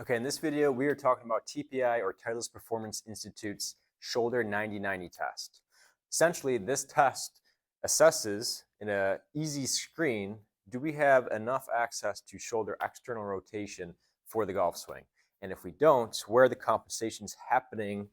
Okay, in this video, we are talking about TPI or Titleist Performance Institutes shoulder 90-90 test. Essentially, this test assesses in an easy screen, do we have enough access to shoulder external rotation for the golf swing? And if we don't, where are the compensations happening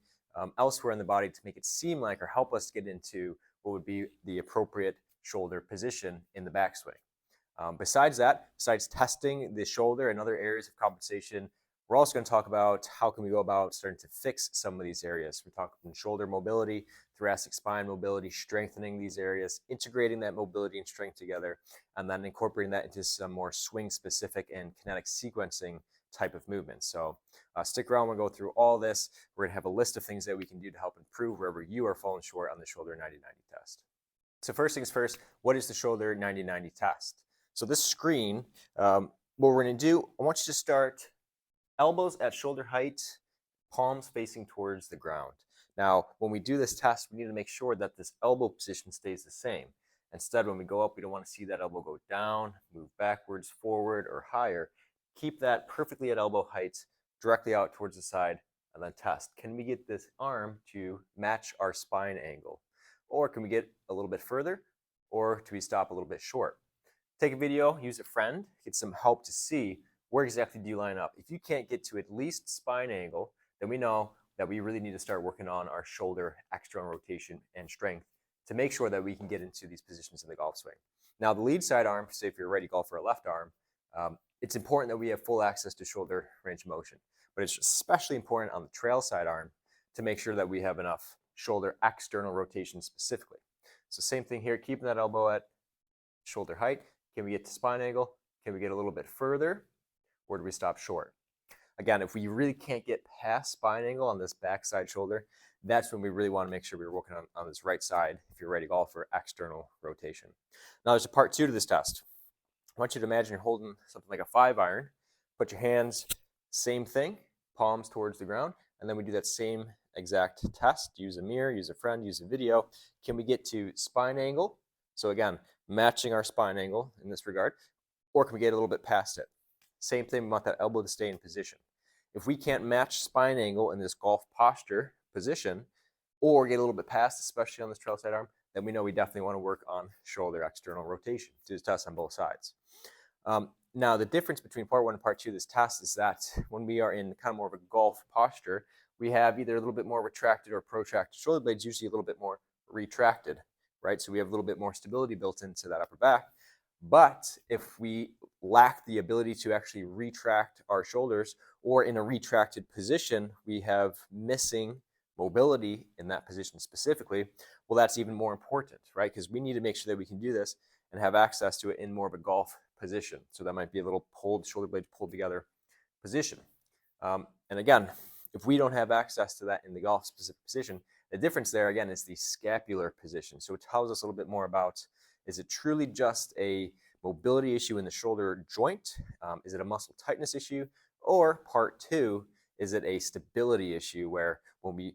elsewhere in the body to make it seem like or help us get into what would be the appropriate shoulder position in the backswing? Besides that, besides testing the shoulder and other areas of compensation, we're also going to talk about how can we go about starting to fix some of these areas. We're talking shoulder mobility, thoracic spine mobility, strengthening these areas, integrating that mobility and strength together, and then incorporating that into some more swing-specific and kinetic sequencing type of movements. So stick around, we'll go through all this. We're going to have a list of things that we can do to help improve wherever you are falling short on the shoulder 90-90 test. So first things first, what is the shoulder 90-90 test? So this screen, what we're going to do, I want you to start elbows at shoulder height, palms facing towards the ground. Now, when we do this test, we need to make sure that this elbow position stays the same. Instead, when we go up, we don't want to see that elbow go down, move backwards, forward, or higher. Keep that perfectly at elbow height, directly out towards the side, and then test. Can we get this arm to match our spine angle? Or can we get a little bit further? Or do we stop a little bit short? Take a video, use a friend, get some help to see where exactly do you line up. If you can't get to at least spine angle, then we know that we really need to start working on our shoulder external rotation and strength to make sure that we can get into these positions in the golf swing. Now, the lead side arm, say if you're a righty golfer or a left arm, it's important that we have full access to shoulder range of motion. But it's especially important on the trail side arm to make sure that we have enough shoulder external rotation specifically. So same thing here, keeping that elbow at shoulder height. Can we get to spine angle? Can we get a little bit further? Or do we stop short? Again, if we really can't get past spine angle on this backside shoulder, that's when we really want to make sure we're working on this right side, if you're ready to golf, for external rotation. Now there's a part two to this test. I want you to imagine you're holding something like a 5-iron. Put your hands, same thing, palms towards the ground, and then we do that same exact test. Use a mirror, use a friend, use a video. Can we get to spine angle? So again, matching our spine angle in this regard, or can we get a little bit past it? Same thing, we want that elbow to stay in position. If we can't match spine angle in this golf posture position, or get a little bit past, especially on this trail side arm, then we know we definitely want to work on shoulder external rotation. Do this test on both sides. Now, the difference between part one and part two of this test is that when we are in kind of more of a golf posture, we have either a little bit more retracted or protracted shoulder blades, usually a little bit more retracted, right? So we have a little bit more stability built into that upper back. But if we lack the ability to actually retract our shoulders, or in a retracted position, we have missing mobility in that position specifically, well, that's even more important, right? Because we need to make sure that we can do this and have access to it in more of a golf position. So that might be a little pulled, shoulder blades pulled together position. And again, if we don't have access to that in the golf specific position, the difference there, again, is the scapular position. So it tells us a little bit more about, is it truly just a mobility issue in the shoulder joint? Is it a muscle tightness issue? Or part two, is it a stability issue where when we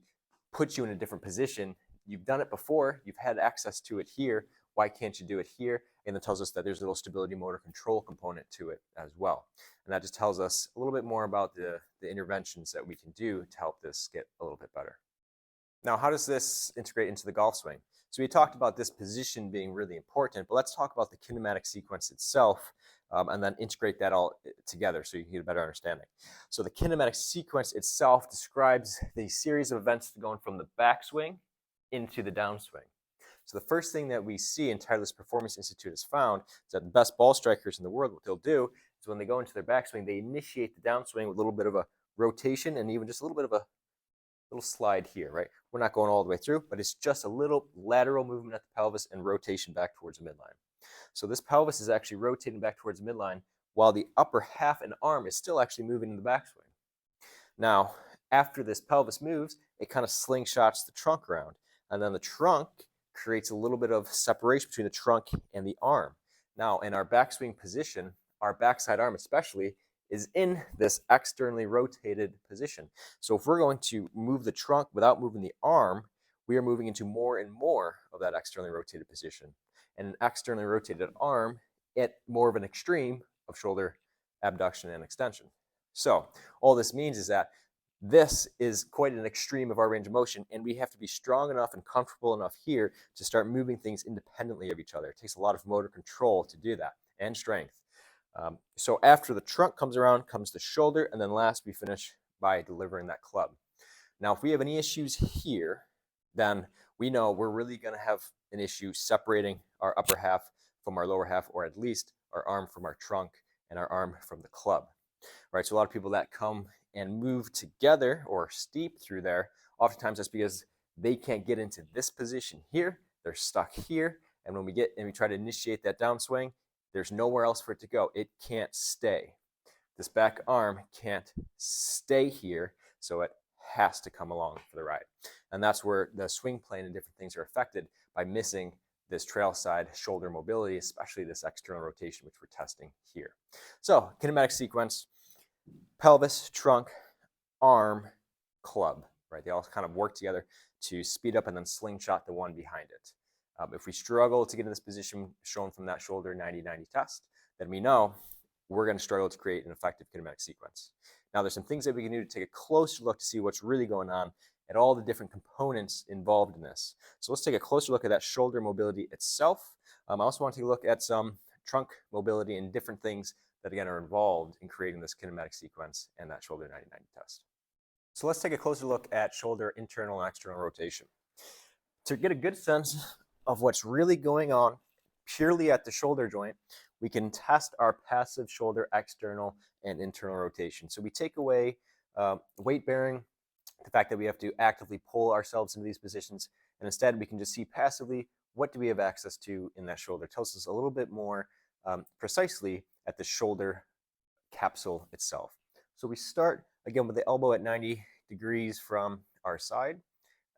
put you in a different position, you've done it before, you've had access to it here, why can't you do it here? And it tells us that there's a little stability motor control component to it as well. And that just tells us a little bit more about the interventions that we can do to help this get a little bit better. Now, how does this integrate into the golf swing? So we talked about this position being really important, but let's talk about the kinematic sequence itself and then integrate that all together so you can get a better understanding. So the kinematic sequence itself describes the series of events going from the backswing into the downswing. So the first thing that we see, and Titleist Performance Institute has found, is that the best ball strikers in the world, what they'll do is when they go into their backswing, they initiate the downswing with a little bit of a rotation and even just a little bit of a little slide here, right? We're not going all the way through, but it's just a little lateral movement at the pelvis and rotation back towards the midline. So this pelvis is actually rotating back towards the midline while the upper half and arm is still actually moving in the backswing. Now, after this pelvis moves, it kind of slingshots the trunk around, and then the trunk creates a little bit of separation between the trunk and the arm. Now, in our backswing position, our backside arm especially is in this externally rotated position. So if we're going to move the trunk without moving the arm, we are moving into more and more of that externally rotated position. And an externally rotated arm at more of an extreme of shoulder abduction and extension. So all this means is that this is quite an extreme of our range of motion, and we have to be strong enough and comfortable enough here to start moving things independently of each other. It takes a lot of motor control to do that, and strength. So after the trunk comes around, comes the shoulder, and then last we finish by delivering that club. Now, if we have any issues here, then we know we're really going to have an issue separating our upper half from our lower half, or at least our arm from our trunk and our arm from the club. Right? So a lot of people that come and move together or steep through there, oftentimes that's because they can't get into this position here. They're stuck here. And when we try to initiate that downswing, there's nowhere else for it to go. It can't stay. This back arm can't stay here, so it has to come along for the ride. And that's where the swing plane and different things are affected by missing this trail side shoulder mobility, especially this external rotation, which we're testing here. So kinematic sequence: pelvis, trunk, arm, club, right? They all kind of work together to speed up and then slingshot the one behind it. If we struggle to get in this position shown from that shoulder 90-90 test, then we know we're going to struggle to create an effective kinematic sequence. Now, there's some things that we can do to take a closer look to see what's really going on and all the different components involved in this. So let's take a closer look at that shoulder mobility itself. I also want to take a look at some trunk mobility and different things that, again, are involved in creating this kinematic sequence and that shoulder 90-90 test. So let's take a closer look at shoulder internal and external rotation. To get a good sense of what's really going on purely at the shoulder joint, we can test our passive shoulder external and internal rotation. So we take away weight bearing, the fact that we have to actively pull ourselves into these positions, and instead we can just see passively what do we have access to in that shoulder. It tells us a little bit more precisely at the shoulder capsule itself. So we start again with the elbow at 90 degrees from our side.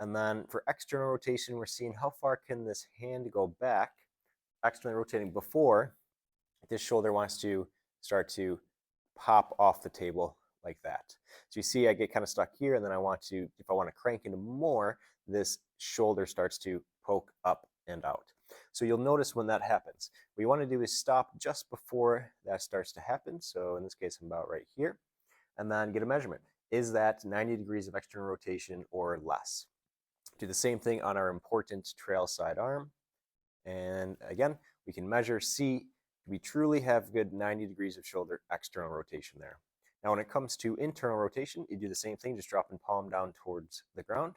And then for external rotation, we're seeing how far can this hand go back, externally rotating before this shoulder wants to start to pop off the table like that. So you see I get kind of stuck here, and then if I want to crank into more, this shoulder starts to poke up and out. So you'll notice when that happens, what you want to do is stop just before that starts to happen. So in this case, I'm about right here, and then get a measurement. Is that 90 degrees of external rotation or less? Do the same thing on our important trail side arm. And again, we can measure, see, we truly have good 90 degrees of shoulder external rotation there. Now, when it comes to internal rotation, you do the same thing, just dropping palm down towards the ground.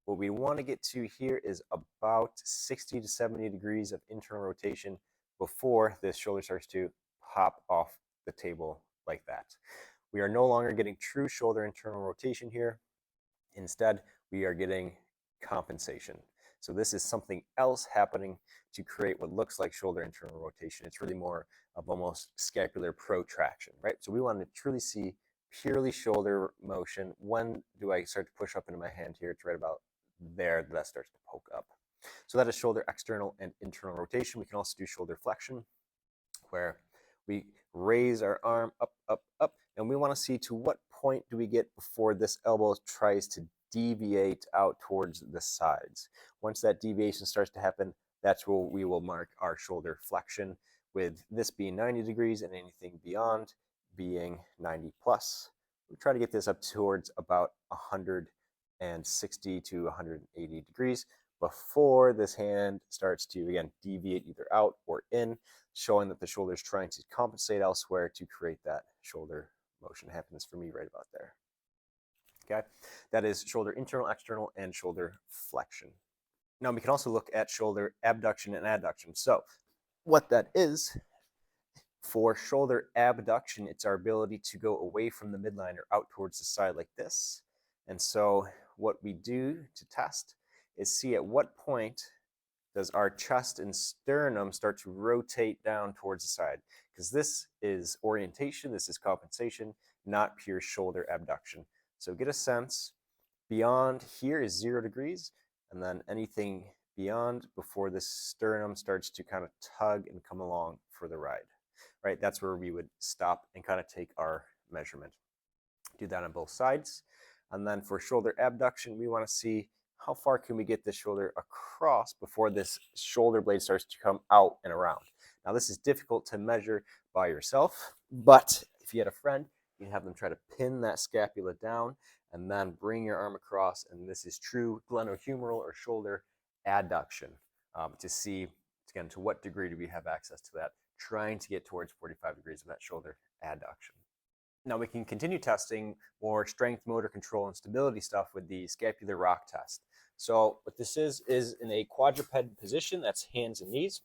What we want to get to here is about 60 to 70 degrees of internal rotation before this shoulder starts to pop off the table like that. We are no longer getting true shoulder internal rotation here. Instead, we are getting compensation. So this is something else happening to create what looks like shoulder internal rotation. It's really more of almost scapular protraction, right? So we want to truly see purely shoulder motion. When do I start to push up into my hand here? It's right about there that starts to poke up. So that is shoulder external and internal rotation. We can also do shoulder flexion, where we raise our arm up, up, up, and we want to see to what point do we get before this elbow tries to deviate out towards the sides. Once that deviation starts to happen, that's where we will mark our shoulder flexion, with this being 90 degrees and anything beyond being 90 plus. We try to get this up towards about 160 to 180 degrees before this hand starts to, again, deviate either out or in, showing that the shoulder is trying to compensate elsewhere to create that shoulder motion. It happens for me right about there. Okay, that is shoulder internal, external, and shoulder flexion. Now we can also look at shoulder abduction and adduction. So what that is, for shoulder abduction, it's our ability to go away from the midline or out towards the side like this. And so what we do to test is see at what point does our chest and sternum start to rotate down towards the side, because this is orientation, this is compensation, not pure shoulder abduction. So get a sense, beyond here is 0 degrees, and then anything beyond before the sternum starts to kind of tug and come along for the ride, right? That's where we would stop and kind of take our measurement. Do that on both sides. And then for shoulder abduction, we want to see how far can we get this shoulder across before this shoulder blade starts to come out and around. Now, this is difficult to measure by yourself, but if you had a friend, You can have them try to pin that scapula down and then bring your arm across. And this is true glenohumeral or shoulder adduction to see, again, to what degree do we have access to that, trying to get towards 45 degrees of that shoulder adduction. Now we can continue testing more strength, motor control, and stability stuff with the scapular rock test. So what this is in a quadruped position, that's hands and knees.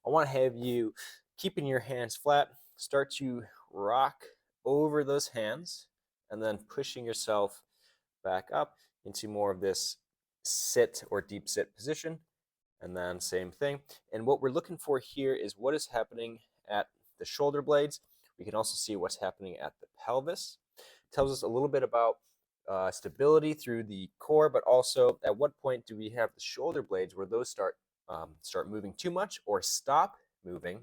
I want to have you keeping your hands flat, start to rock over those hands, and then pushing yourself back up into more of this sit or deep sit position. And then same thing. And what we're looking for here is what is happening at the shoulder blades. We can also see what's happening at the pelvis. It tells us a little bit about stability through the core, but also at what point do we have the shoulder blades where those start moving too much or stop moving,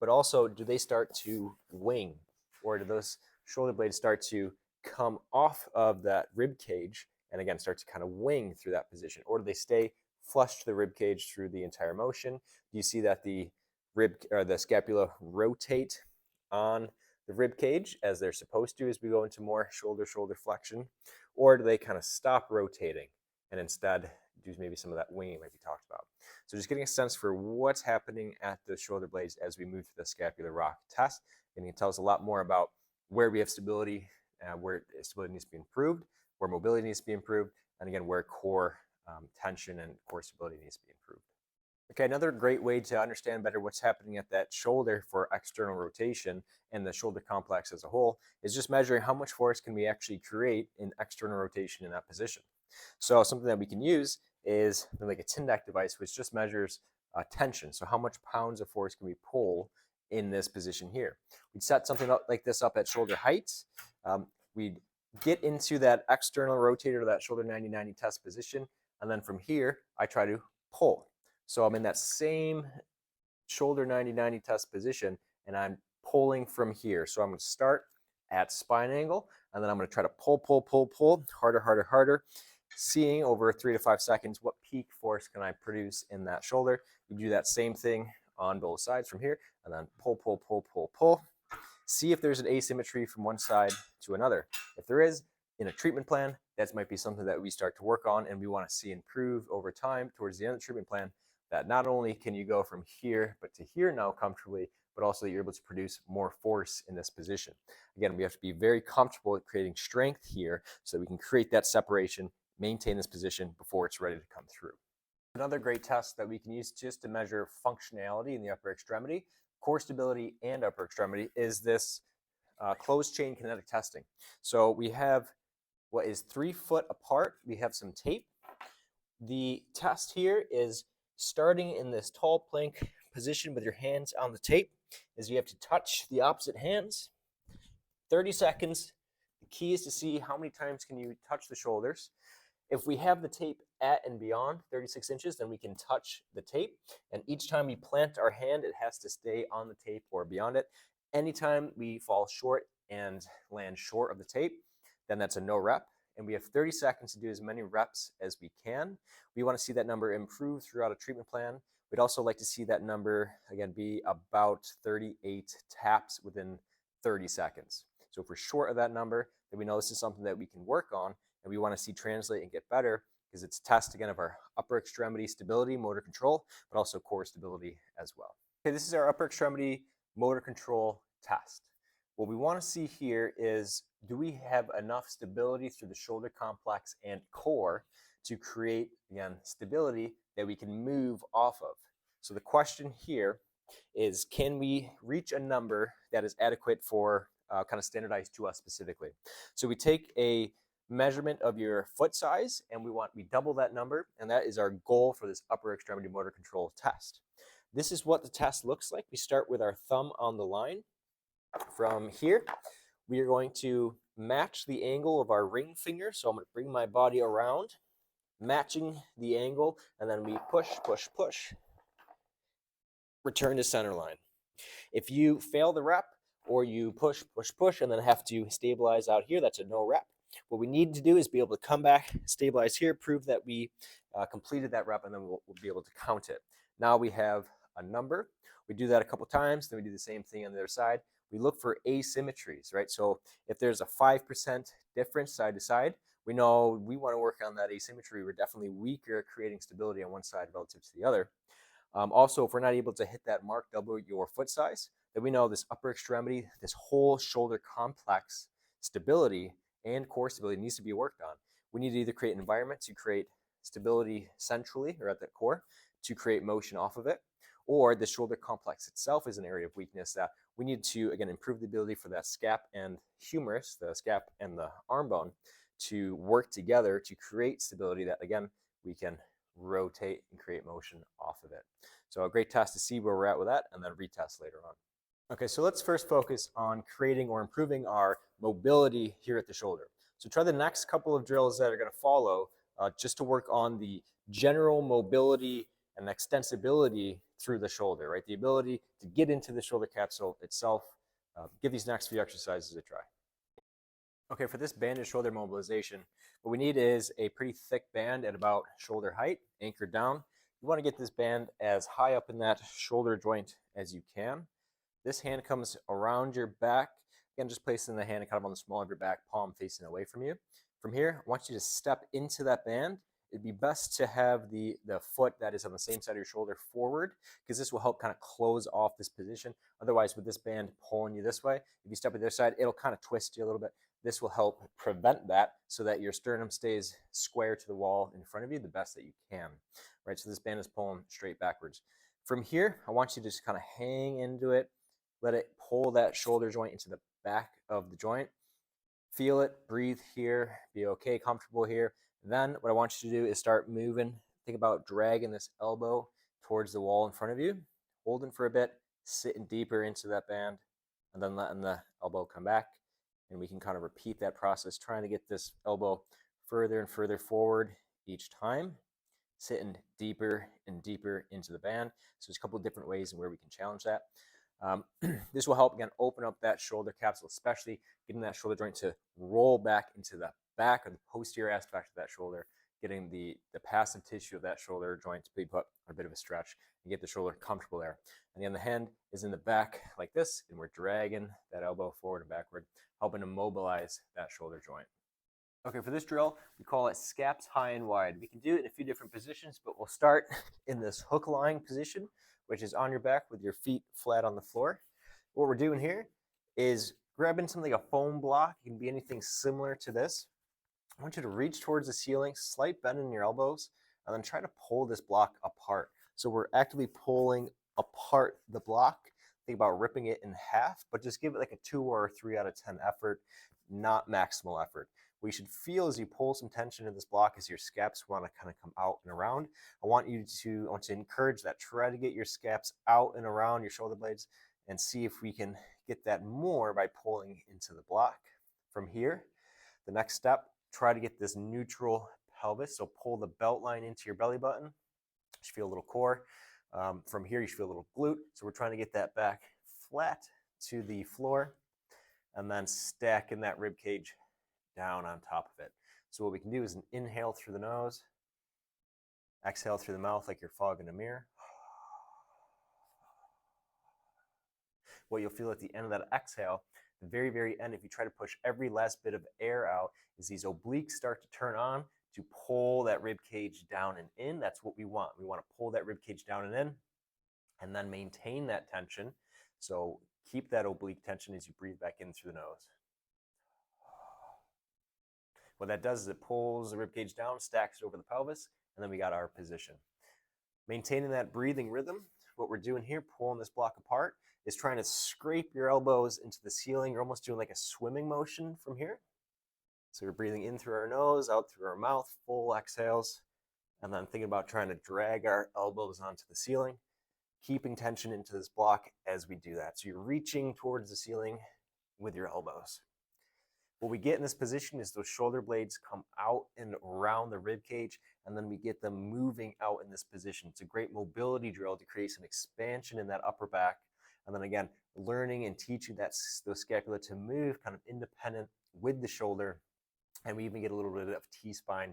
but also do they start to wing, or do those shoulder blades start to come off of that rib cage and again start to kind of wing through that position, or do they stay flush to the rib cage through the entire motion? Do you see that the rib or the scapula rotate on the rib cage as they're supposed to as we go into more shoulder flexion, or do they kind of stop rotating and instead do maybe some of that winging like we talked about? So just getting a sense for what's happening at the shoulder blades as we move through the scapular rock test, and it can tell us a lot more about where we have stability, where stability needs to be improved, where mobility needs to be improved, and again where core tension and core stability needs to be improved. Okay, another great way to understand better what's happening at that shoulder for external rotation and the shoulder complex as a whole is just measuring how much force can we actually create in external rotation in that position. So something that we can use is like a Tyndall device, which just measures tension. So how much pounds of force can we pull in this position here? We'd set something up like this up at shoulder height. We'd get into that external rotator, that shoulder 90-90 test position. And then from here, I try to pull. So I'm in that same shoulder 90-90 test position, and I'm pulling from here. So I'm going to start at spine angle, and then I'm going to try to pull, harder, seeing over 3 to 5 seconds what peak force can I produce in that shoulder. You do that same thing on both sides from here, and then pull. See if there's an asymmetry from one side to another. If there is, in a treatment plan, that might be something that we start to work on and we want to see improve over time towards the end of the treatment plan, that not only can you go from here but to here now comfortably, but also that you're able to produce more force in this position. Again, we have to be very comfortable at creating strength here so that we can create that separation, maintain this position before it's ready to come through. Another great test that we can use just to measure functionality in the upper extremity, core stability and upper extremity, is this closed chain kinetic testing. So we have what is 3 foot apart. We have some tape. The test here is starting in this tall plank position with your hands on the tape, is you have to touch the opposite hands. 30 seconds. The key is to see how many times can you touch the shoulders. If we have the tape at and beyond 36 inches, then we can touch the tape. And each time we plant our hand, it has to stay on the tape or beyond it. Anytime we fall short and land short of the tape, then that's a no rep. And we have 30 seconds to do as many reps as we can. We want to see that number improve throughout a treatment plan. We'd also like to see that number, again, be about 38 taps within 30 seconds. So if we're short of that number, then we know this is something that we can work on, and we want to see translate and get better, because it's a test, again, of our upper extremity stability, motor control, but also core stability as well. Okay, this is our upper extremity motor control test. What we want to see here is, do we have enough stability through the shoulder complex and core to create, again, stability that we can move off of? So the question here is, can we reach a number that is adequate for kind of standardized to us specifically? So we take a measurement of your foot size and we double that number, and that is our goal for this upper extremity motor control test. This is what the test looks like. We start with our thumb on the line. From here, we are going to match the angle of our ring finger. So I'm going to bring my body around, matching the angle, and then we push, return to center line. If you fail the rep, or you push, and then have to stabilize out here, that's a no rep. What we need to do is be able to come back, stabilize here, prove that we completed that rep, and then we'll be able to count it. Now we have a number. We do that a couple times, then we do the same thing on the other side. we look for asymmetries, right? So if there's a 5% difference side to side, we know we want to work on that asymmetry. We're definitely weaker at creating stability on one side relative to the other. Also, if we're not able to hit that mark, double your foot size, then we know this upper extremity, this whole shoulder complex stability and core stability needs to be worked on. We need to either create an environment to create stability centrally or at the core to create motion off of it, or the shoulder complex itself is an area of weakness that we need to, again, improve the ability for that scap and humerus, the scap and the arm bone, to work together to create stability that, again, we can rotate and create motion off of it. So a great test to see where we're at with that, and then retest later on. Okay, so let's first focus on creating or improving our mobility here at the shoulder. So try the next couple of drills that are going to follow just to work on the general mobility and extensibility through the shoulder, right? The ability to get into the shoulder capsule itself. Give these next few exercises a try. Okay, for this banded shoulder mobilization, what we need is a pretty thick band at about shoulder height, anchored down. You want to get this band as high up in that shoulder joint as you can. This hand comes around your back. Again, just placing the hand kind of on the small of your back, palm facing away from you. From here, I want you to step into that band. It'd be best to have the foot that is on the same side of your shoulder forward, because this will help kind of close off this position. Otherwise, with this band pulling you this way, if you step to the other side, it'll kind of twist you a little bit. This will help prevent that so that your sternum stays square to the wall in front of you the best that you can, right? So this band is pulling straight backwards. From here, I want you to just kind of hang into it, let it pull that shoulder joint into the back of the joint. Feel it, breathe here, be okay, comfortable here. Then what I want you to do is start moving. Think about dragging this elbow towards the wall in front of you, holding for a bit, sitting deeper into that band, and then letting the elbow come back. And we can kind of repeat that process, trying to get this elbow further and further forward each time, sitting deeper and deeper into the band. So there's a couple of different ways in where we can challenge that. This will help, again, open up that shoulder capsule, especially getting that shoulder joint to roll back into the back or the posterior aspect of that shoulder, getting the passive tissue of that shoulder joint to be put on a bit of a stretch and get the shoulder comfortable there. And again, the hand is in the back like this, and we're dragging that elbow forward and backward, helping to mobilize that shoulder joint. Okay, for this drill, we call it scaps high and wide. We can do it in a few different positions, but we'll start in this hook lying position, which is on your back with your feet flat on the floor. What we're doing here is grabbing something like a foam block. It can be anything similar to this. I want you to reach towards the ceiling, slight bend in your elbows, and then try to pull this block apart. So we're actively pulling apart the block. Think about ripping it in half, but just give it like a 2 or 3 out of 10 effort, not maximal effort. What you should feel as you pull some tension in this block is your scaps want to kind of come out and around. I want to encourage that. Try to get your scaps out and around your shoulder blades and see if we can get that more by pulling into the block. From here, the next step, try to get this neutral pelvis. So pull the belt line into your belly button. You should feel a little core. From here, you should feel a little glute. So we're trying to get that back flat to the floor and then stacking that rib cage down on top of it. So what we can do is an inhale through the nose, exhale through the mouth like you're fogging a mirror. What you'll feel at the end of that exhale, the very, very end, if you try to push every last bit of air out, is these obliques start to turn on to pull that rib cage down and in. That's what we want. We want to pull that rib cage down and in, and then maintain that tension. So keep that oblique tension as you breathe back in through the nose. What that does is it pulls the ribcage down, stacks it over the pelvis, and then we got our position. Maintaining that breathing rhythm, what we're doing here, pulling this block apart, is trying to scrape your elbows into the ceiling. You're almost doing like a swimming motion from here. So we're breathing in through our nose, out through our mouth, full exhales, and then thinking about trying to drag our elbows onto the ceiling, keeping tension into this block as we do that. So you're reaching towards the ceiling with your elbows. What we get in this position is those shoulder blades come out and around the rib cage, and then we get them moving out in this position. It's a great mobility drill to create some expansion in that upper back. And then again, learning and teaching those scapula to move kind of independent with the shoulder. And we even get a little bit of T-spine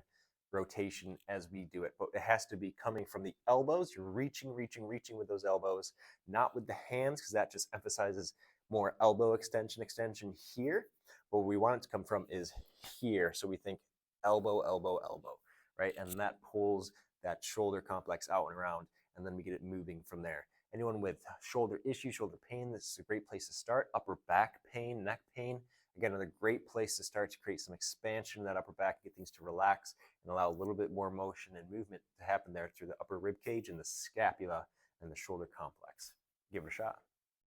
rotation as we do it. But it has to be coming from the elbows. You're reaching with those elbows, not with the hands, because that just emphasizes more elbow extension here. But where we want it to come from is here. So we think elbow, elbow, elbow, right? And that pulls that shoulder complex out and around, and then we get it moving from there. Anyone with shoulder issues, shoulder pain, this is a great place to start. Upper back pain, neck pain, again, another great place to start to create some expansion in that upper back, get things to relax and allow a little bit more motion and movement to happen there through the upper rib cage and the scapula and the shoulder complex. Give it a shot.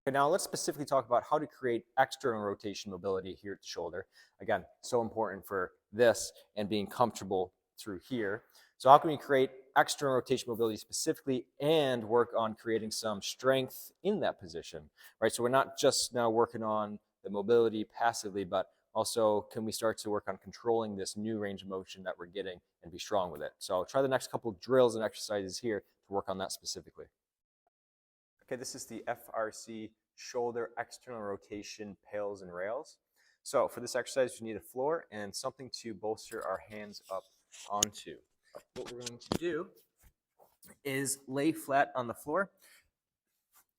Okay, now let's specifically talk about how to create external rotation mobility here at the shoulder. Again, so important for this and being comfortable through here. So how can we create external rotation mobility specifically and work on creating some strength in that position, right? So we're not just now working on the mobility passively, but also can we start to work on controlling this new range of motion that we're getting and be strong with it. So I'll try the next couple of drills and exercises here to work on that specifically. Okay, this is the FRC shoulder external rotation pails and rails. So for this exercise, you need a floor and something to bolster our hands up onto. What we're going to do is lay flat on the floor.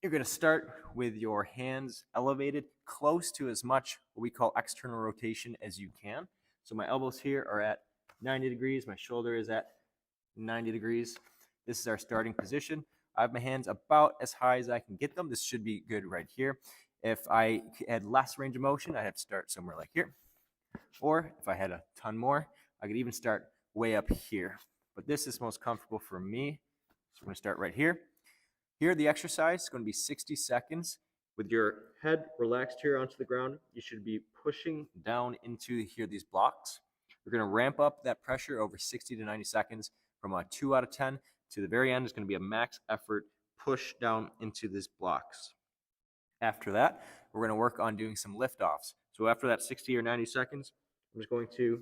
You're going to start with your hands elevated close to as much what we call external rotation as you can. So my elbows here are at 90 degrees. My shoulder is at 90 degrees. This is our starting position. I have my hands about as high as I can get them. This should be good right here. If I had less range of motion, I'd have to start somewhere like here. Or if I had a ton more, I could even start way up here. But this is most comfortable for me. So I'm going to start right here. Here, the exercise is going to be 60 seconds. With your head relaxed here onto the ground, you should be pushing down into here these blocks. We're going to ramp up that pressure over 60 to 90 seconds from a 2 out of 10 to the very end. Is going to be a max effort push down into these blocks. After that, we're going to work on doing some lift-offs. So after that 60 or 90 seconds, I'm just going to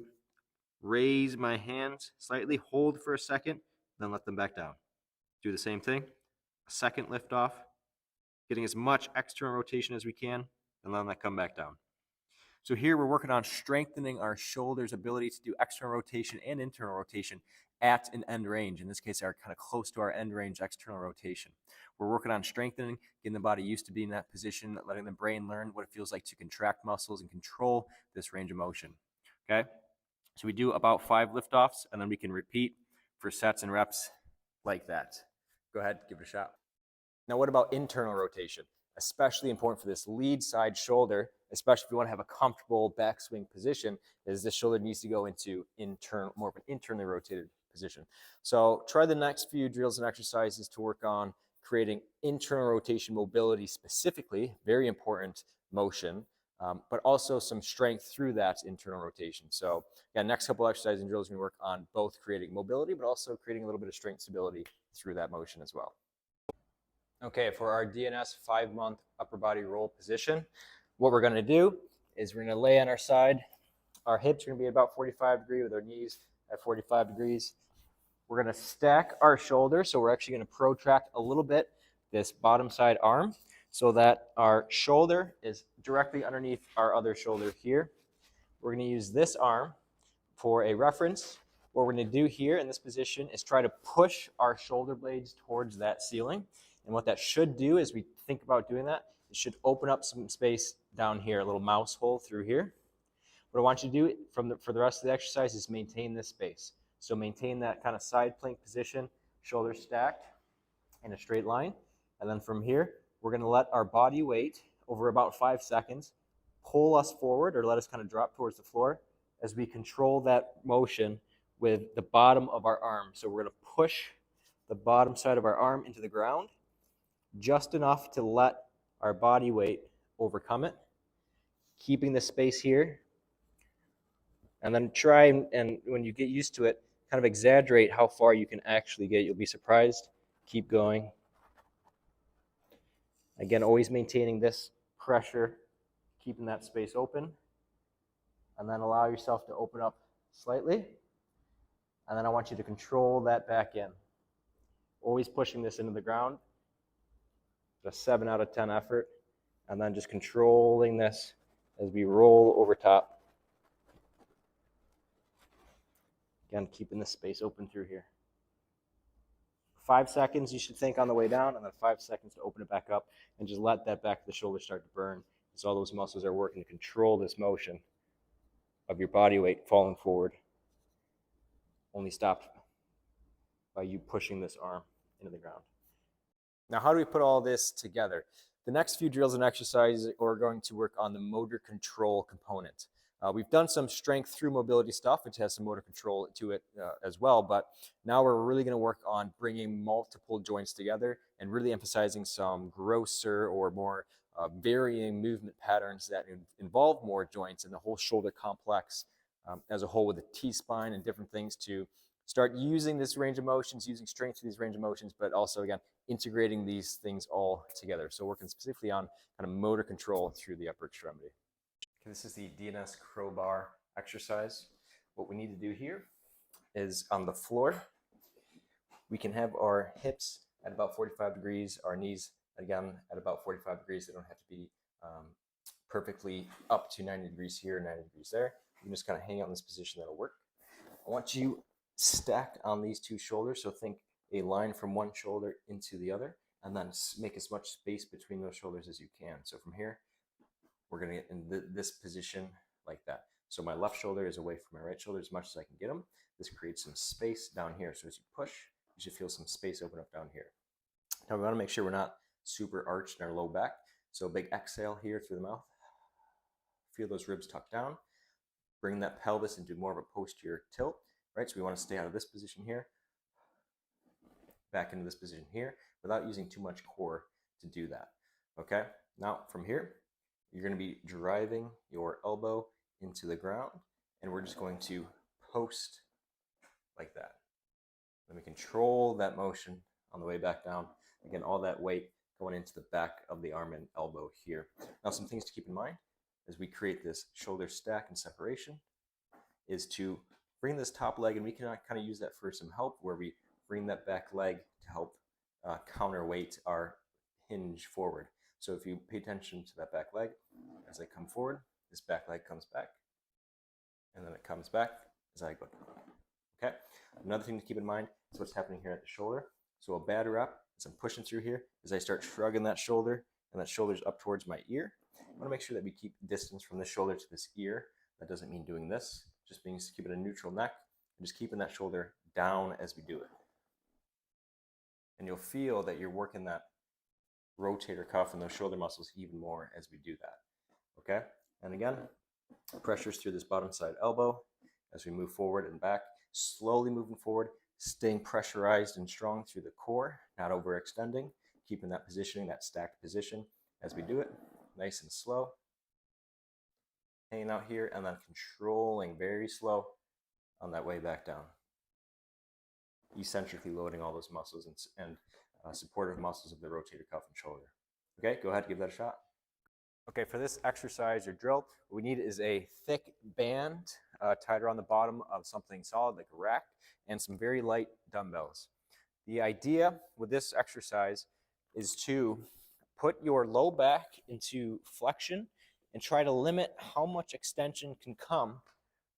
raise my hands slightly, hold for a second, then let them back down. Do the same thing. A second lift-off, getting as much external rotation as we can, and letting that come back down. So here we're working on strengthening our shoulders' ability to do external rotation and internal rotation at an end range. In this case, our kind of close to our end range external rotation. We're working on strengthening, getting the body used to being in that position, letting the brain learn what it feels like to contract muscles and control this range of motion. Okay? So we do about 5 lift-offs, and then we can repeat for sets and reps like that. Go ahead, give it a shot. Now, what about internal rotation? Especially important for this lead side shoulder, especially if you want to have a comfortable backswing position, is this shoulder needs to go into more of an internally rotated position. So try the next few drills and exercises to work on creating internal rotation mobility specifically, very important motion, but also some strength through that internal rotation. So yeah, next couple exercises and drills are going to work on both creating mobility, but also creating a little bit of strength stability through that motion as well. Okay, for our DNS 5-month upper body roll position, what we're going to do is we're going to lay on our side. Our hips are going to be about 45 degrees with our knees at 45 degrees. We're going to stack our shoulders, so we're actually going to protract a little bit this bottom side arm so that our shoulder is directly underneath our other shoulder here. We're going to use this arm for a reference. What we're going to do here in this position is try to push our shoulder blades towards that ceiling. And what that should do as we think about doing that, it should open up some space down here, a little mouse hole through here. What I want you to do for the rest of the exercise is maintain this space. So maintain that kind of side plank position, shoulders stacked in a straight line. And then from here, we're going to let our body weight over about 5 seconds pull us forward or let us kind of drop towards the floor as we control that motion with the bottom of our arm. So we're going to push the bottom side of our arm into the ground just enough to let our body weight overcome it, keeping the space here. And then try and when you get used to it, kind of exaggerate how far you can actually get. You'll be surprised. Keep going. Again, always maintaining this pressure, keeping that space open. And then allow yourself to open up slightly. And then I want you to control that back in. Always pushing this into the ground. A 7 out of 10 effort. And then just controlling this as we roll over top. Again, keeping the space open through here. 5 seconds you should think on the way down, and then 5 seconds to open it back up, and just let that back of the shoulder start to burn as all those muscles are working to control this motion of your body weight falling forward, only stopped by you pushing this arm into the ground. Now, how do we put all this together? The next few drills and exercises are going to work on the motor control component. We've done some strength through mobility stuff, which has some motor control to it as well, but now we're really going to work on bringing multiple joints together and really emphasizing some grosser or more varying movement patterns that involve more joints and the whole shoulder complex as a whole, with the T-spine and different things, to start using this range of motions, using strength through these range of motions, but also, again, integrating these things all together. So working specifically on kind of motor control through the upper extremity. Okay, this is the DNS crowbar exercise. What we need to do here is on the floor, we can have our hips at about 45 degrees, our knees, again, at about 45 degrees. They don't have to be perfectly up to 90 degrees here, 90 degrees there. You can just kind of hang out in this position, that'll work. I want you stacked on these two shoulders, so think a line from one shoulder into the other, and then make as much space between those shoulders as you can. So from here, we're going to get in this position like that. So my left shoulder is away from my right shoulder as much as I can get them. This creates some space down here. So as you push, you should feel some space open up down here. Now we want to make sure we're not super arched in our low back. So big exhale here through the mouth. Feel those ribs tuck down. Bring that pelvis into more of a posterior tilt, right? So we want to stay out of this position here, back into this position here, without using too much core to do that, okay? Now from here, you're going to be driving your elbow into the ground, and we're just going to post like that. Then we control that motion on the way back down. Again, all that weight going into the back of the arm and elbow here. Now, some things to keep in mind as we create this shoulder stack and separation is to bring this top leg, and we can kind of use that for some help, where we bring that back leg to help counterweight our hinge forward. So if you pay attention to that back leg, as I come forward, this back leg comes back, and then it comes back as I go down. Okay. Another thing to keep in mind is what's happening here at the shoulder. So a bad rep, as I'm pushing through here, as I start shrugging that shoulder, and that shoulder's up towards my ear, I want to make sure that we keep distance from this shoulder to this ear. That doesn't mean doing this, just means keeping a neutral neck and just keeping that shoulder down as we do it. And you'll feel that you're working that rotator cuff and those shoulder muscles even more as we do that. Okay? And again, pressures through this bottom side elbow as we move forward and back, slowly moving forward, staying pressurized and strong through the core, not overextending, keeping that positioning, that stacked position as we do it, nice and slow. Hanging out here and then controlling very slow on that way back down. Eccentrically loading all those muscles and supportive muscles of the rotator cuff and shoulder. Okay, go ahead, give that a shot. Okay, for this exercise or drill, what we need is a thick band tied around the bottom of something solid like a rack, and some very light dumbbells. The idea with this exercise is to put your low back into flexion and try to limit how much extension can come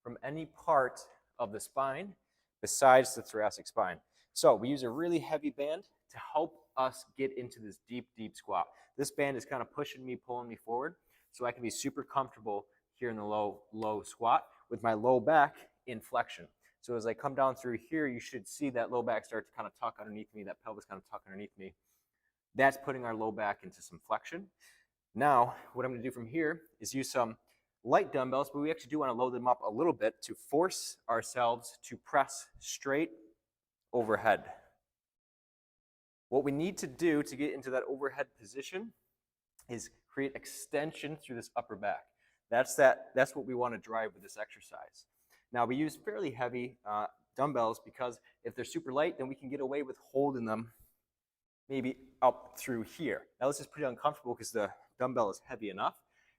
from any part of the spine besides the thoracic spine. So we use a really heavy band to help us get into this deep, deep squat. This band is kind of pushing me, pulling me forward, so I can be super comfortable here in the low squat with my low back in flexion. So as I come down through here, you should see that low back start to kind of tuck underneath me, that pelvis kind of tuck underneath me. That's putting our low back into some flexion. Now, what I'm going to do from here is use some light dumbbells, but we actually do want to load them up a little bit to force ourselves to press straight overhead. What we need to do to get into that overhead position is create extension through this upper back. That's what we want to drive with this exercise. Now, we use fairly heavy dumbbells because if they're super light, then we can get away with holding them maybe up through here. Now, this is pretty uncomfortable because the dumbbell is heavy enough,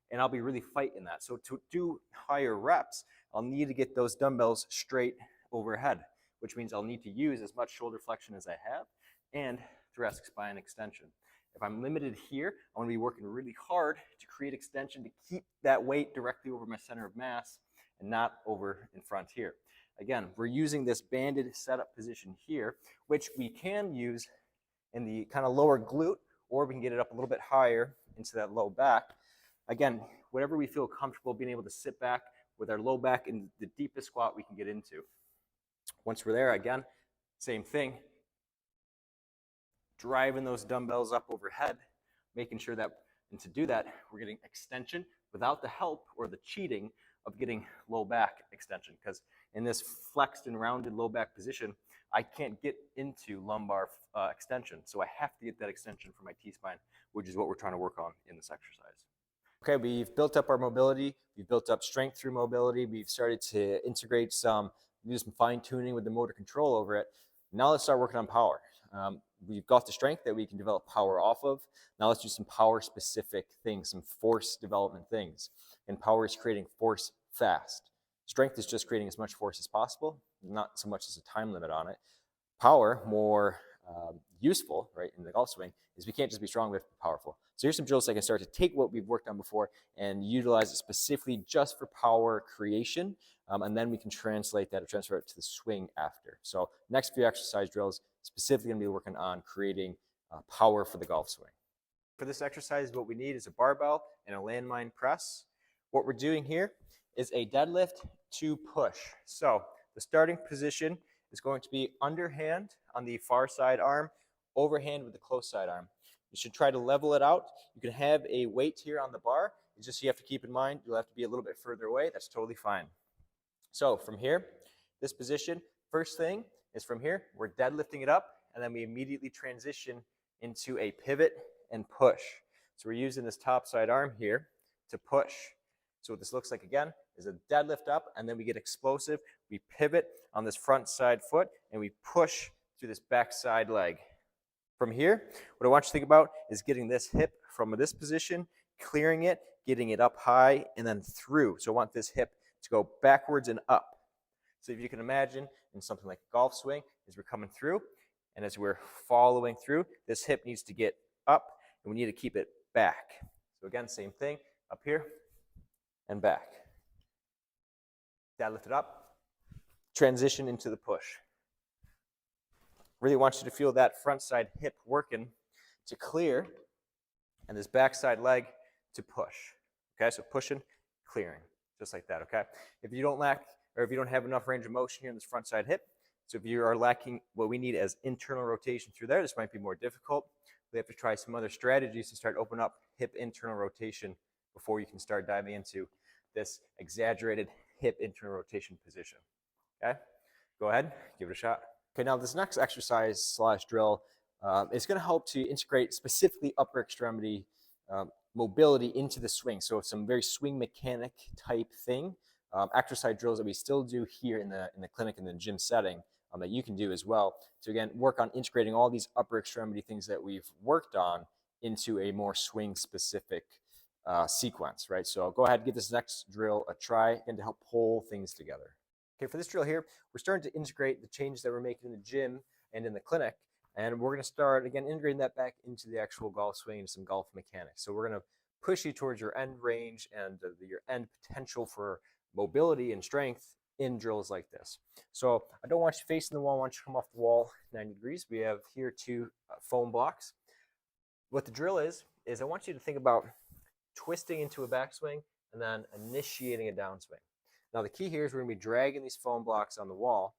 and I'll be really fighting that. So to do higher reps, I'll need to get those dumbbells straight overhead, which means I'll need to use as much shoulder flexion as I have and thoracic spine extension. If I'm limited here, I'm going to be working really hard to create extension to keep that weight directly over my center of mass and not over in front here. Again, we're using this banded setup position here, which we can use in the kind of lower glute, or we can get it up a little bit higher into that low back. Again, whatever we feel comfortable being able to sit back with our low back in the deepest squat we can get into. Once we're there, again, same thing. Driving those dumbbells up overhead, making sure that, and to do that, we're getting extension without the help or the cheating of getting low back extension. Because in this flexed and rounded low back position, I can't get into lumbar extension. So I have to get that extension for my T-spine, which is what we're trying to work on in this exercise. Okay, we've built up our mobility. We've built up strength through mobility. We've started to integrate do some fine tuning with the motor control over it. Now let's start working on power. We've got the strength that we can develop power off of. Now let's do some power specific things, some force development things. And power is creating force fast. Strength is just creating as much force as possible, not so much as a time limit on it. Power, more useful, right, in the golf swing, is we can't just be strong, we have to be powerful. So here's some drills that can start to take what we've worked on before and utilize it specifically just for power creation, and then we can translate that or transfer it to the swing after. So next few exercise drills, specifically going to be working on creating power for the golf swing. For this exercise, what we need is a barbell and a landmine press. What we're doing here is a deadlift to push. So the starting position is going to be underhand on the far side arm, overhand with the close side arm. You should try to level it out. You can have a weight here on the bar. It's just you have to keep in mind you'll have to be a little bit further away. That's totally fine. So from here, this position, first thing is from here, we're deadlifting it up, and then we immediately transition into a pivot and push. So we're using this top side arm here to push. So what this looks like again is a deadlift up, and then we get explosive. We pivot on this front side foot, and we push through this back side leg. From here, what I want you to think about is getting this hip from this position, clearing it, getting it up high, and then through. So I want this hip to go backwards and up. So if you can imagine in something like a golf swing, as we're coming through, and as we're following through, this hip needs to get up, and we need to keep it back. So again, same thing, up here and back. Deadlift it up, transition into the push. Really want you to feel that front side hip working to clear, and this back side leg to push. Okay, so pushing, clearing, just like that, okay? If you don't have enough range of motion here in this front side hip, so if you are lacking what we need as internal rotation through there, this might be more difficult. We have to try some other strategies to start open up hip internal rotation before you can start diving into this exaggerated hip internal rotation position. Okay, go ahead, give it a shot. Okay, now this next exercise slash drill is going to help to integrate specifically upper extremity mobility into the swing. So some very swing mechanic type thing, exercise drills that we still do here in the clinic in the gym setting that you can do as well to again work on integrating all these upper extremity things that we've worked on into a more swing specific sequence, right? So go ahead, give this next drill a try again to help pull things together. Okay, for this drill here, we're starting to integrate the changes that we're making in the gym and in the clinic, and we're going to start, again, integrating that back into the actual golf swing and some golf mechanics. So we're going to push you towards your end range and your end potential for mobility and strength in drills like this. So I don't want you facing the wall, I want you to come off the wall 90 degrees. We have here two foam blocks. What the drill is I want you to think about twisting into a backswing and then initiating a downswing. Now the key here is we're going to be dragging these foam blocks on the wall.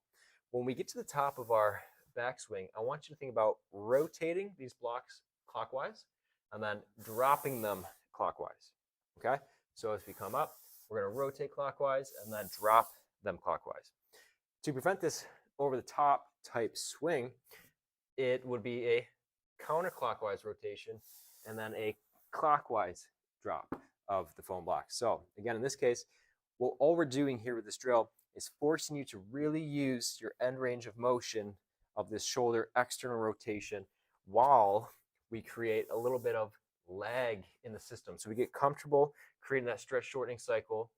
When we get to the top of our backswing, I want you to think about rotating these blocks clockwise and then dropping them clockwise. Okay? So as we come up, we're going to rotate clockwise and then drop them clockwise. To prevent this over the top type swing, it would be a counterclockwise rotation and then a clockwise drop of the foam block. So again, in this case, all we're doing here with this drill is forcing you to really use your end range of motion of this shoulder external rotation while we create a little bit of lag in the system. So we get comfortable creating that stretch shortening cycle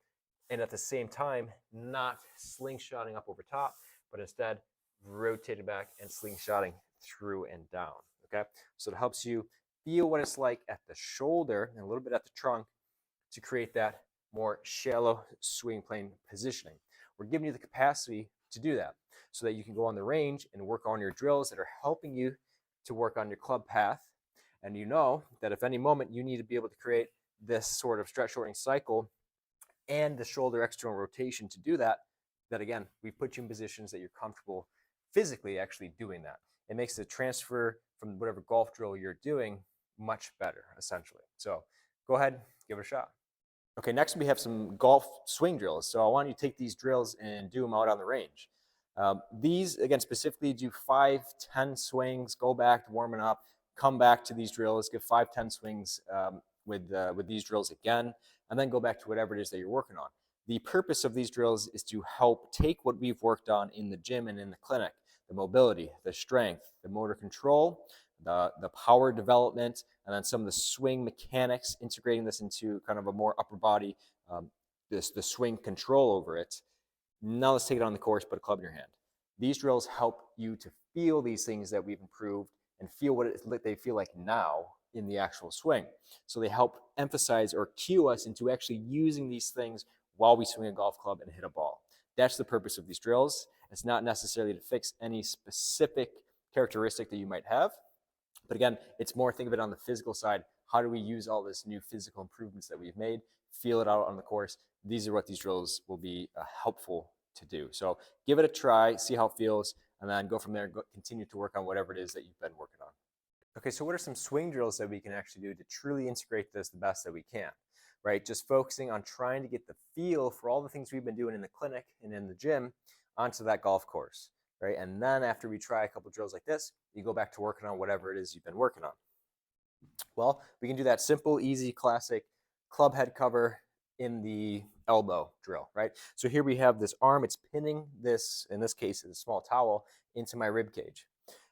and at the same time not slingshotting up over top, but instead rotating back and slingshotting through and down. Okay, so it helps you feel what it's like at the shoulder and a little bit at the trunk to create that more shallow swing plane positioning. We're giving you the capacity to do that so that you can go on the range and work on your drills that are helping you to work on your club path. And you know that if any moment you need to be able to create this sort of stretch shortening cycle and the shoulder external rotation to do that, that again, we put you in positions that you're comfortable physically actually doing that. It makes the transfer from whatever golf drill you're doing much better, essentially. So go ahead, give it a shot. Okay, next we have some golf swing drills. So I want you to take these drills and do them out on the range. These, again, specifically do 5-10 swings, go back to warming up, come back to these drills, give 5-10 swings with these drills again, and then go back to whatever it is that you're working on. The purpose of these drills is to help take what we've worked on in the gym and in the clinic, the mobility, the strength, the motor control, the power development, and then some of the swing mechanics, integrating this into kind of a more upper body, the swing control over it. Now let's take it on the course, put a club in your hand. These drills help you to feel these things that we've improved and feel what they feel like now in the actual swing. So they help emphasize or cue us into actually using these things while we swing a golf club and hit a ball. That's the purpose of these drills. It's not necessarily to fix any specific characteristic that you might have. But again, it's more, think of it on the physical side. How do we use all this new physical improvements that we've made, feel it out on the course? These are what these drills will be helpful to do. So give it a try, see how it feels, and then go from there, continue to work on whatever it is that you've been working on. Okay, so what are some swing drills that we can actually do to truly integrate this the best that we can, right? Just focusing on trying to get the feel for all the things we've been doing in the clinic and in the gym onto that golf course, right? And then after we try a couple drills like this, you go back to working on whatever it is you've been working on. Well, we can do that simple, easy, classic club head cover in the elbow drill, right? So here we have this arm, it's pinning this, in this case, a small towel, into my rib cage.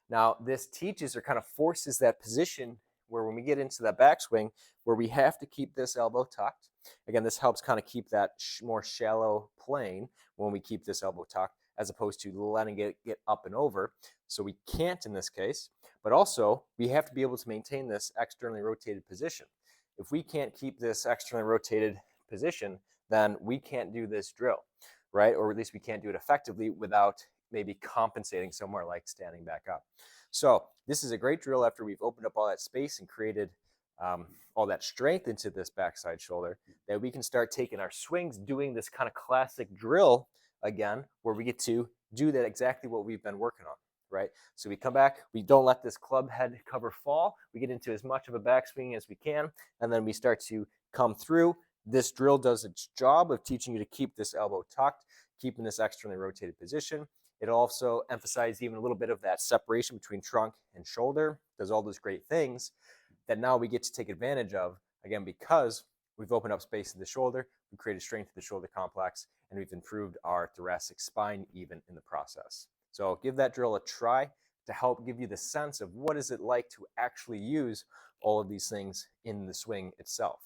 Now, this teaches or kind of forces that position where when we get into that backswing, where we have to keep this elbow tucked. Again, this helps kind of keep that more shallow plane when we keep this elbow tucked, as opposed to letting it get up and over. So we can't in this case, but also we have to be able to maintain this externally rotated position. If we can't keep this externally rotated position, then we can't do this drill, right? Or at least we can't do it effectively without maybe compensating somewhere like standing back up. So this is a great drill after we've opened up all that space and created all that strength into this backside shoulder, that we can start taking our swings, doing this kind of classic drill again, where we get to do that exactly what we've been working on, right? So we come back, we don't let this club head cover fall, we get into as much of a backswing as we can, and then we start to come through. This drill does its job of teaching you to keep this elbow tucked, keeping this externally rotated position. It also emphasizes even a little bit of that separation between trunk and shoulder, does all those great things that now we get to take advantage of, again, because we've opened up space in the shoulder, we've created strength in the shoulder complex, and we've improved our thoracic spine even in the process. So give that drill a try to help give you the sense of what is it like to actually use all of these things in the swing itself.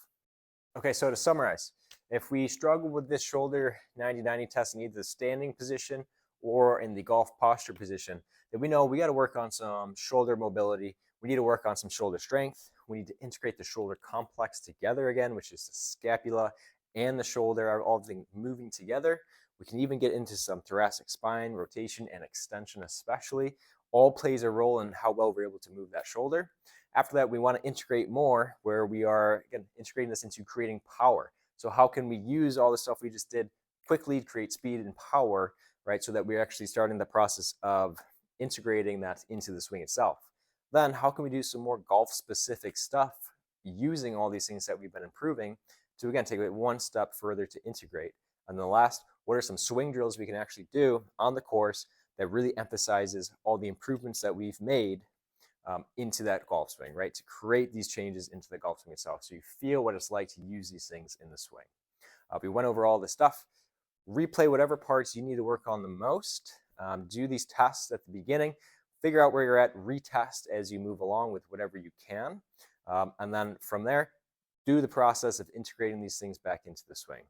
Okay, so to summarize, if we struggle with this shoulder 90-90 test in either the standing position or in the golf posture position, then we know we got to work on some shoulder mobility. We need to work on some shoulder strength. We need to integrate the shoulder complex together again, which is the scapula and the shoulder are all moving together. We can even get into some thoracic spine, rotation, and extension especially. All plays a role in how well we're able to move that shoulder. After that, we want to integrate more where we are, again, integrating this into creating power. So how can we use all the stuff we just did quickly to create speed and power, right? So that we're actually starting the process of integrating that into the swing itself. Then how can we do some more golf specific stuff using all these things that we've been improving to, again, take it one step further to integrate. And then last, what are some swing drills we can actually do on the course that really emphasizes all the improvements that we've made into that golf swing, right? To create these changes into the golf swing itself. So you feel what it's like to use these things in the swing. We went over all this stuff. Replay whatever parts you need to work on the most. Do these tests at the beginning. Figure out where you're at, retest as you move along with whatever you can. And then from there, do the process of integrating these things back into the swing.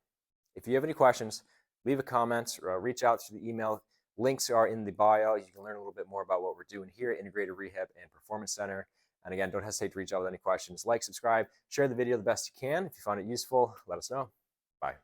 If you have any questions, leave a comment or reach out through the email. Links are in the bio. You can learn a little bit more about what we're doing here at Integrated Rehab and Performance Center. And again, don't hesitate to reach out with any questions. Like, subscribe, share the video the best you can. If you found it useful, let us know. Bye.